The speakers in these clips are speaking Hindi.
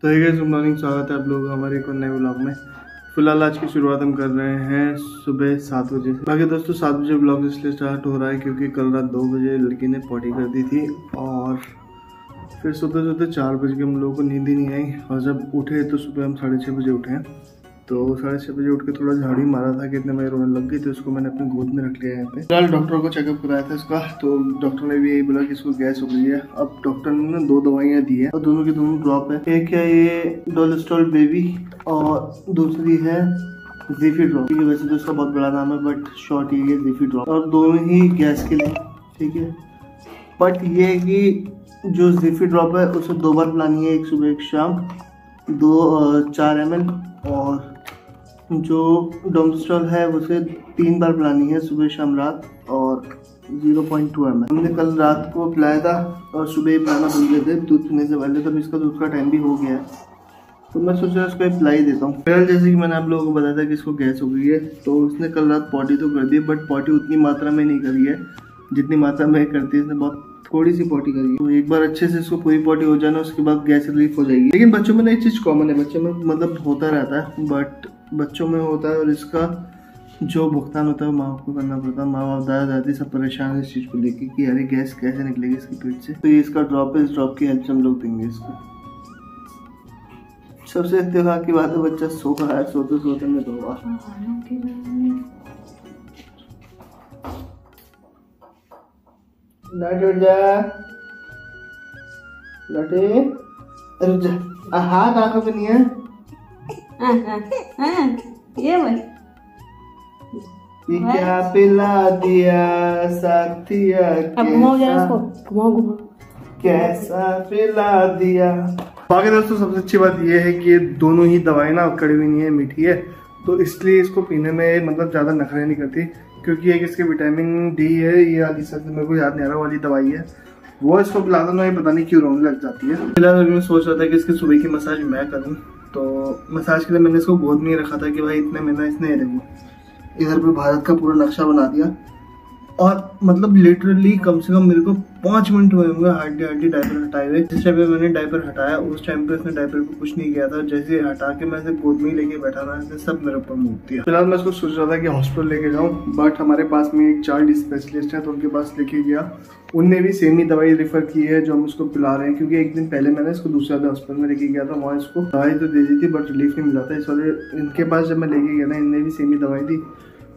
तो हे गाइस, गुड मॉर्निंग। स्वागत है आप लोगों का हमारे एक और नए व्लॉग में। फिलहाल आज की शुरुआत हम कर रहे हैं सुबह 7 बजे से। बाकी दोस्तों 7 बजे व्लॉग इसलिए स्टार्ट हो रहा है क्योंकि कल रात 2 बजे लड़की ने पॉटी कर दी थी और फिर सोते सोते 4 बजे हम लोगों को नींद ही नहीं आई। और जब उठे तो सुबह हम 6:30 बजे उठे हैं। तो 6:30 बजे उठ के थोड़ा झाड़ी मारा था कि इतने बजे रोने लग गई, तो इसको मैंने अपनी गोद में रख लिया यहाँ पे। फिलहाल डॉक्टर को चेकअप कराया था इसका, तो डॉक्टर ने भी यही बोला कि इसको गैस हो गई है। अब डॉक्टर ने 2 दवाइयाँ दी है और दोनों की दोनों ड्रॉप है। एक है ये डोलेस्ट्रॉल बेबी और दूसरी है ज़िफी ड्रॉप। ठीक है, वैसे तो इसका बहुत बड़ा नाम है बट शॉर्ट ये है ज़िफी ड्रॉप, और दोनों ही गैस के लिए। ठीक है, बट ये है कि जो ज़िफी ड्रॉप है उसे 2 बार पिलानी है, एक सुबह एक शाम, 4 ml, और जो डोलेस्ट्रॉल है उसे 3 बार पिलानी है, सुबह शाम रात, और 0.2 ml। हमने कल रात को पिलाया था और सुबह पिलाना भूल गए थे दूध पीने से पहले, तब इसका दूध का टाइम भी हो गया है, तो मैं सोच रहा इसको पिला ही देता हूँ। फिलहाल जैसे कि मैंने आप लोगों को बताया था कि इसको गैस हो गई है, तो उसने कल रात पॉटी तो कर दी, बट पॉटी उतनी मात्रा में नहीं करी है जितनी मात्रा में करती है। इसने बहुत थोड़ी सी पॉटी करी है। तो एक बार अच्छे से इसको पूरी पॉटी हो जाना, उसके बाद गैस रिलीफ हो जाएगी। लेकिन बच्चों में ना एक चीज कॉमन है, बच्चों में मतलब होता रहता है, बट बच्चों में होता है और इसका जो भुगतान होता है वो माँ बाप को करना पड़ता है। माँ बाप दादा दादी सब परेशान है इस चीज को लेके कि अरे गैस कैसे निकलेगी इसके पेट से। तो ये इसका ड्रॉप है, इस ड्रॉप की हेल्प से हम लोग देंगे इसको। सबसे इत्तेफाक की बात है बच्चा सो रहा है, सोते सोते में दूंगा। उठ जा लटे, रुक जा, हाथ आंखों पे नहीं है। ये क्या पिला दिया साथिया, कैसा पिला दिया। बाकी दोस्तों सबसे अच्छी बात ये है कि ये दोनों ही दवाई ना कड़ी हुई नहीं है, मीठी है, तो इसलिए इसको पीने में मतलब ज़्यादा नखरे नहीं करती। क्योंकि एक इसके विटामिन डी है, ये वाली सर मेरे को याद नहीं आ रहा वाली दवाई है, वो इसको पिला दो ना, ये पता नहीं क्यों रोने लग जाती है। फिलहाल अभी मैं सोच रहा था कि इसकी सुबह की मसाज मैं करूँ, तो मसाज के लिए मैंने इसको गोद में ही रखा था कि भाई इतने महीना इसने इधर पे भारत का पूरा नक्शा बना दिया। और मतलब लिटरली कम से कम मेरे को 5 मिनट हुए होंगे हड्डी डायपर हटाए हुए। जिस टाइम पे मैंने डायपर हटाया उस टाइम पे उसने डायपर पे कुछ नहीं किया था, जैसे हटा के मैं गोद में ही लेके बैठा था, इसने सब मेरे ऊपर मुँह दिया। फिलहाल मैं इसको सोच रहा था कि हॉस्पिटल लेके जाऊँ, बट हमारे पास में एक चाइल्ड स्पेशलिस्ट है तो उनके पास लेके गया। उनने भी सेम ही दवाई रेफर की है जो हम उसको पिला रहे हैं, क्योंकि एक दिन पहले मैंने इसको दूसरे वाले हॉस्पिटल में लेके गया था, वहाँ इसको दवाई तो दे दी थी बट रिलीफ नहीं मिला था। इस वाले इनके पास जब मैं लेके गया ना, इनने भी सेम ही दवाई दी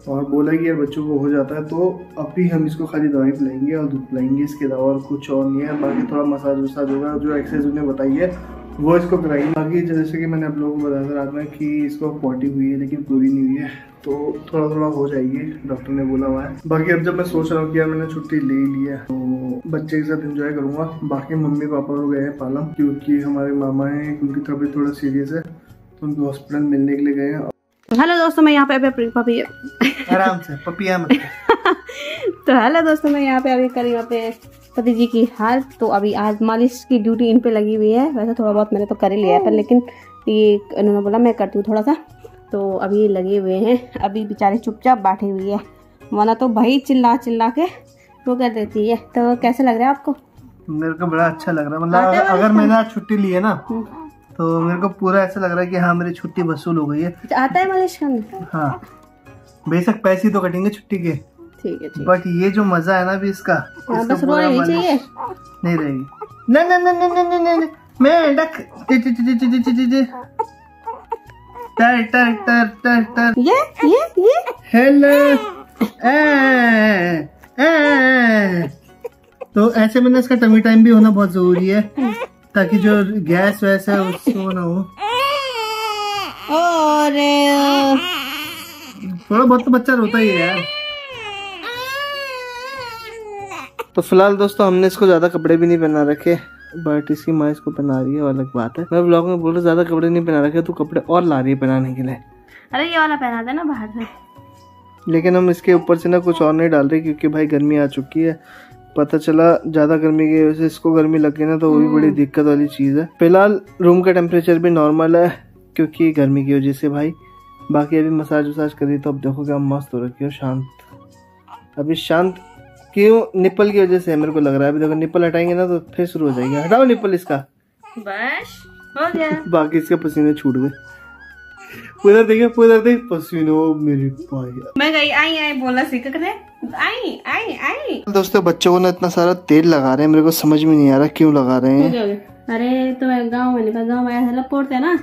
और बोला कि यार बच्चों को हो जाता है, तो अभी हम इसको खाली दवाई पिलाएंगे और दूध पिलाएंगे, इसके अलावा और कुछ और नहीं है। बाकी थोड़ा मसाज वसाज होगा, जो एक्सरसाइज उन्हें बताई है वो इसको कराएंगे। बाकी जैसे कि मैंने आप लोगों को बताया था रात में कि इसको पॉटी हुई है लेकिन पूरी नहीं हुई है, तो थोड़ा थोड़ा हो जाएगी, डॉक्टर ने बोला हुआ है। बाकी अब जब मैं सोच रहा हूँ कि यार मैंने छुट्टी ले ली है तो बच्चे के साथ एंजॉय करूँगा। बाकी मम्मी पापा लोग गए हैं पालम, क्योंकि हमारे मामा हैं, उनकी तबीयत थोड़ा सीरियस है, तो उनको हॉस्पिटल मिलने के लिए गए हैं। हेलो दोस्तों, मैं यहाँ पे अभी पपी आराम से पपिया मत तो हेलो दोस्तों, मैं यहाँ पे अभी करी अपने पति जी की हेल्प। तो अभी आज मालिश की ड्यूटी इन पे लगी हुई है। वैसे थोड़ा बहुत मैंने तो कर ही लिया है, पर लेकिन ये इन्होंने बोला मैं करती हूँ थोड़ा सा, तो अभी लगे हुए हैं। अभी बेचारे चुपचाप बैठी हुई है, वरना तो भाई चिल्ला चिल्ला के वो कर देती है। तो कैसे लग रहा है आपको? मेरे को बड़ा अच्छा लग रहा है, मतलब अगर मैंने आज छुट्टी ली है ना तो मेरे को पूरा ऐसा लग रहा है कि हाँ मेरी छुट्टी वसूल हो गई है। आता है मालिश करने? हाँ, बेशक पैसे तो कटेंगे छुट्टी के, ठीक है, बट ये जो मजा है ना अभी इसका, बस रोना नहीं चाहिए, नहीं रहेगी। ना ना ना ना ना ना ना मैं डक टर टर टर टर टर ये हेलो तो ऐसे में ना इसका टमी टाइम भी होना बहुत जरूरी है, ताकि जो गैस वैसा है उसको ना हो। और थोड़ा बहुत तो बच्चा रोता ही है यार। तो फिलहाल दोस्तों हमने इसको ज्यादा कपड़े भी नहीं पहना रखे, बट इसकी माँ इसको पहना रही है, वो अलग बात है। मैं ब्लॉग में बोल रहा ज्यादा कपड़े नहीं पहना रखे, तो कपड़े और ला रही है पहनाने के लिए। अरे ये वाला पहना देना बाहर से, लेकिन हम इसके ऊपर से ना कुछ और नहीं डाल रहे, क्योंकि भाई गर्मी आ चुकी है। पता चला ज्यादा गर्मी की वजह से इसको गर्मी लग गई ना, तो वो भी बड़ी दिक्कत वाली चीज है। फिलहाल रूम का टेम्परेचर भी नॉर्मल है क्योंकि गर्मी की वजह से भाई। बाकी अभी मसाज वसाज करी तो अब देखो क्या मस्त हो रखी हो, शांत। अभी शांत क्यों? निप्पल की वजह से मेरे को लग रहा है। अभी देखो निप्पल हटाएंगे ना तो फिर शुरू हो जाएगी। हटाओ निप्पल इसका, बस हो गया। बाकी इसके पसीने छूट गए। उधर देख पसीनो मेरी भाई। मैं गई आई बोला सीख करे आई। दोस्तों बच्चों को ना इतना सारा तेल लगा रहे हैं, मेरे को समझ में नहीं आ रहा क्यों लगा रहे हैं। अरे तो गाँव में निकल, गाँव में ऐसा लपटते है ना,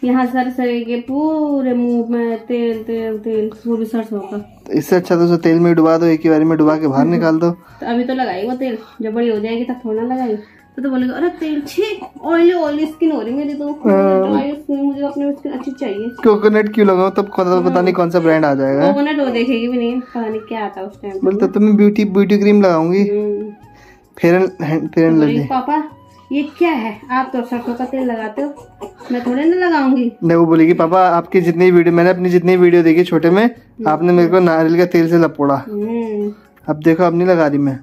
यहाँ सर के पूरे मुंह में तेल तेल तेल, वो भी सरसों का। इससे अच्छा तो तेल में डुबा दो, एक ही बारी में डुबा के बाहर निकाल दो। तो अभी तो लगाई वो तेल, जब बड़ी हो जाएगी तब थोड़ा लगाई तो बोलेगा अरे तेल छी ऑयली स्किन हो रही मेरी तो, मुझे अपनी स्किन अच्छी चाहिए। कोकोनट क्यों लगाओ, तब पता नहीं कौन सा ब्रांड आ जाएगा। कोकोनट वो देखेगी भी नहीं, पता नहीं क्या आता उस टाइम। बोलते तो मैं ब्यूटी क्रीम लगाऊंगी, फेरन लवली। पापा ये क्या है, आप तो सरसों का तेल लगाते हो, मैं थोड़े ना लगाऊंगी। नहीं, वो बोलेगी पापा आपकी जितनी वीडियो, मैंने अपनी जितनी वीडियो देखी छोटे में, आपने मेरे को नारियल का तेल से लपोड़ा। अब देखो अब नहीं लगा रही मैं।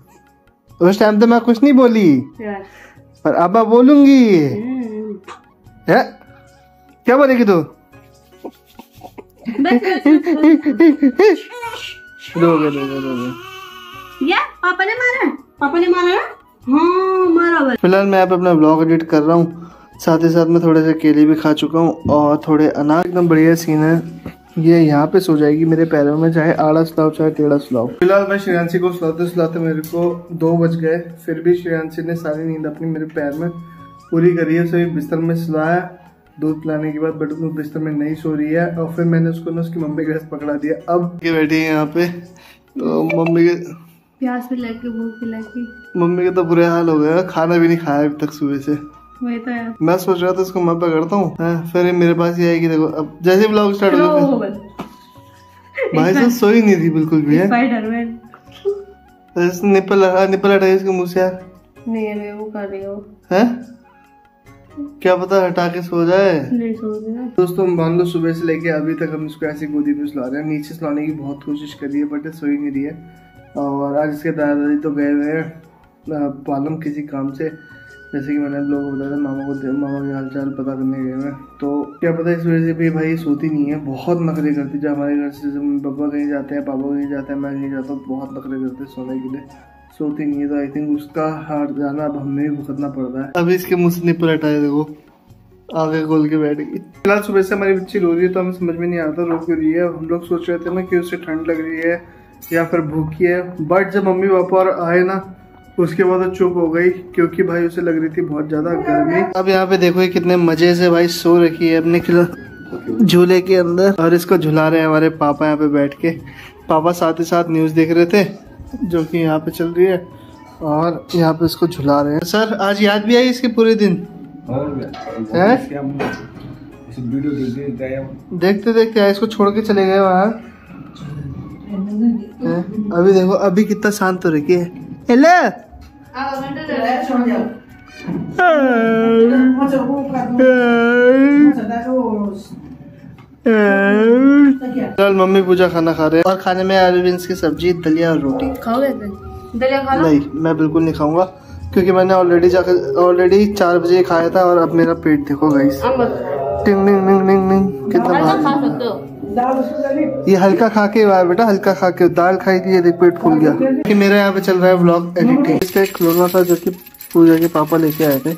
उस टाइम तो मैं कुछ नहीं बोली, पर अब मैं बोलूंगी। है क्या बोलेगी तू? पापा ने मारा हाँ मारा। फिलहाल मैं आप अपना ब्लॉग एडिट कर रहा हूँ, साथ ही साथ में थोड़े से केले भी खा चुका हूँ और थोड़े अनार। एकदम बढ़िया सीन है। ये यहाँ पे सो जाएगी मेरे पैरों में, चाहे आड़ा सुलाओ चाहे टेढ़ा सुलाओ। फिलहाल मैं श्रेयांशी को सुलाते मेरे को 2 बज गए, फिर भी श्रेयांशी ने सारी नींद अपनी मेरे पैर में पूरी करी है। सभी बिस्तर में सुलाया, दूध पिलाने के बाद, बट वो बिस्तर में नहीं सो रही है। और फिर मैंने उसको ना उसकी मम्मी के साथ पकड़ा दिया। अब ये बैठी है यहाँ पे, तो मम्मी के प्यास भी लग गई, भूख भी लग गई। मम्मी के तो बुरे हाल हो गया, खाना भी नहीं खाया अभी तक सुबह से। वही तो है। मैं सोच रहा था इसको मैं पकड़ता हूँ, फिर ये मेरे पास ही आएगी। देखो अब जैसे ब्लॉग स्टार्ट हो गया, भाई साहब सोई नहीं थी बिल्कुल भी। निपल हटाई इसके मुँह से यार। नहीं वो कर रही हो है, क्या पता हटा के सो जाए। नहीं सो रही। दोस्तों मान लो सुबह से लेके अभी तक हम इसको ऐसी गोदी में सुला रहे हैं। नीचे सुलाने की बहुत कोशिश करी है बट सोई नहीं रही है। और आज इसके दादाजी तो गए हुए हैं पालम किसी काम से, जैसे कि मैंने लोगों को बताया था, मामा के हालचाल पता करने गए हैं। तो क्या पता इस वजह से भी भाई सोती नहीं है, बहुत नखरे करती। जब हमारे घर से जब पापा कहीं जाते हैं, पापा कहीं जाते हैं, मैं कहीं जाता हूँ, बहुत नखरे करते हैं सोने के लिए, सोती नहीं है। तो आई थिंक उसका हार जाना अब हमें भी भुगतना पड़ रहा है। अभी इसके मुँह से निपल हटाए, देखो आगे खोल के बैठ गई। फिलहाल सुबह से हमारी बच्ची रो रही है, तो हमें समझ में नहीं आता रो क्यों रही है। हम लोग सोच रहे थे ना कि उसे ठंड लग रही है या फिर भूखी है, बट जब मम्मी पापा और आए ना उसके बाद तो चुप हो गई, क्योंकि भाई उसे लग रही थी बहुत ज्यादा गर्मी। अब यहाँ पे देखो कितने मजे से भाई सो रखी है अपने झूले के अंदर, और इसको झुला रहे हैं हमारे पापा यहाँ पे बैठ के। पापा साथ ही साथ न्यूज देख रहे थे जो कि यहाँ पे चल रही है, और यहाँ पे इसको झुला रहे हैं। सर आज याद भी आई इसके पूरे दिन है? देखते देखते इसको छोड़ के चले गए वहाँ। अभी देखो अभी कितना शांत हो रखी है। हेलो चल मम्मी पूजा खाना खा रहे हैं, और खाने में आलू बीन्स की सब्जी, दलिया और रोटी। खाओगे दलिया? खा लो। नहीं मैं बिल्कुल नहीं खाऊंगा, क्योंकि मैंने ऑलरेडी 4 बजे खाया था, और अब मेरा पेट देखो गाइस। टिंग टिंग टिंग टिंग टिंग कितना खा सकते हो। ये हल्का खा के आया बेटा, हल्का खा के। दाल खाई थी, ये देख पेट फूल गया। कि मेरा यहाँ पे चल रहा है व्लॉग एडिटिंग। इसका एक खिलौना था जो कि पूजा के पापा लेके आए थे।